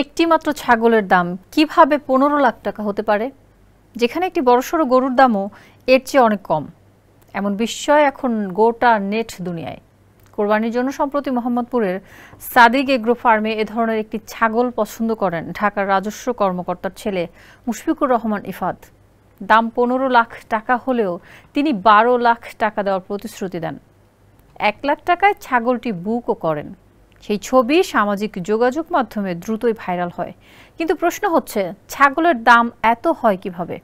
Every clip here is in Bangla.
একটি মাত্র ছাগলের দাম কিভাবে 15 লাখ টাকা হতে পারে, যেখানে একটি বড়সড় গরুর দামও এর চেয়ে অনেক কম? এমন বিস্ময় এখন গোটা নেট দুনিয়ায়। কোরবানির জন্য সম্প্রতি মোহাম্মদপুরের সাদিক এগ্রো ফার্মে এ ধরনের একটি ছাগল পছন্দ করেন ঢাকার রাজস্ব কর্মকর্তার ছেলে মুশফিকুর রহমান ইফাত। দাম 15 লাখ টাকা হলেও তিনি 12 লাখ টাকা দেওয়ার প্রতিশ্রুতি দেন। 1 লাখ টাকায় ছাগলটি বুকও করেন। সেই ছবি সামাজিক যোগাযোগ মাধ্যমে দ্রুতই ভাইরাল হয়। কিন্তু প্রশ্ন হচ্ছে, ছাগলের দাম এত হয় কিভাবে?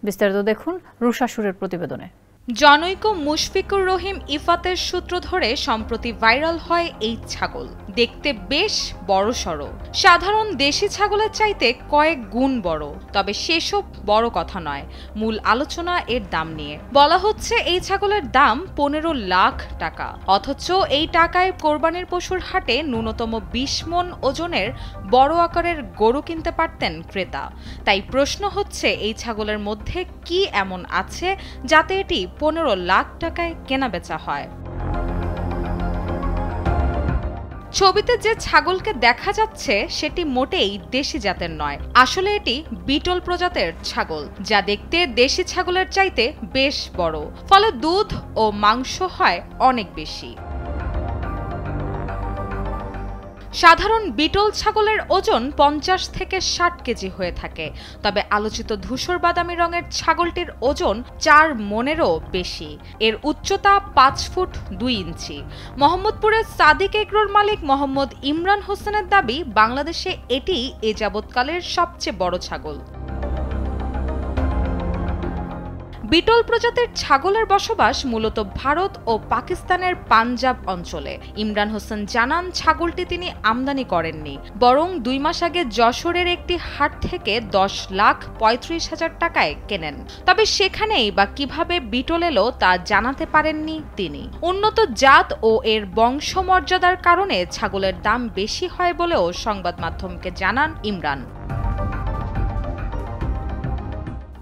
বিস্তারিত দেখুন রুশা সুরের প্রতিবেদনে। জনৈক মুশফিকুর রহিম ইফাতের সূত্র ধরে সম্প্রতি ভাইরাল হয় এই ছাগল। দেখতে বেশ বড়সড়, সাধারণ দেশি ছাগলের চাইতে কয়েক গুণ বড়। তবে সেসব বড় কথা নয়, মূল আলোচনা এর দাম নিয়ে। বলা হচ্ছে এই ছাগলের দাম 15 লাখ টাকা, অথচ এই টাকায় কোরবানির পশুর হাটে ন্যূনতম 20 মণ ওজনের বড় আকারের গরু কিনতে পারতেন ক্রেতা। তাই প্রশ্ন হচ্ছে, এই ছাগলের মধ্যে কি এমন আছে যাতে এটি 15 লাখ টাকায় কেনাবেচা হয়? ছবিতে যে ছাগলকে দেখা যাচ্ছে সেটি মোটেই দেশি জাতের নয়। আসলে এটি বিটল প্রজাতির ছাগল, যা দেখতে দেশি ছাগলের চাইতে বেশ বড়। ফলে দুধ ও মাংস হয় অনেক বেশি। সাধারণ বিটল ছাগলের ওজন 50 থেকে 60 কেজি হয়ে থাকে। তবে আলোচিত ধূসর বাদামি রঙের ছাগলটির ওজন 4 মণেরও বেশি। এর উচ্চতা 5 ফুট 2 ইঞ্চি। মোহাম্মদপুরের সাদিক এগ্রোর মালিক মোহাম্মদ ইমরান হোসেনের দাবি, বাংলাদেশে এটি এ যাবৎকালের সবচেয়ে বড় ছাগল। বিটল প্রজাতির ছাগলের বসবাস মূলত ভারত ও পাকিস্তানের পাঞ্জাব অঞ্চলে। ইমরান হোসেন জানান, ছাগলটি তিনি আমদানি করেননি, বরং 2 মাস আগে যশোরের একটি হাট থেকে 10,35,000 টাকায় কেনেন। তবে সেখানেই বা কিভাবে বিটল এলো তা জানাতে পারেননি তিনি। উন্নত জাত ও এর বংশমর্যাদার কারণে ছাগলের দাম বেশি হয় বলেও সংবাদ মাধ্যমকে জানান ইমরান।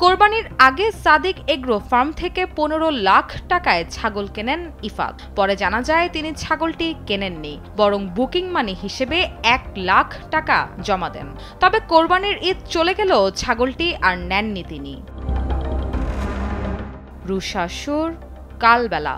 কোরবানির আগে সাদিক এগ্রো ফার্ম থেকে 15 লাখ টাকায় ছাগল কেনেন ইফাত। পরে জানা যায় তিনি ছাগলটি কেনেননি, বরং বুকিং মানি হিসেবে 1 লাখ টাকা জমা দেন। তবে কোরবানির ঈদ চলে গেলেও ছাগলটি আর নেননি তিনি। রুশা সুর, কালবেলা।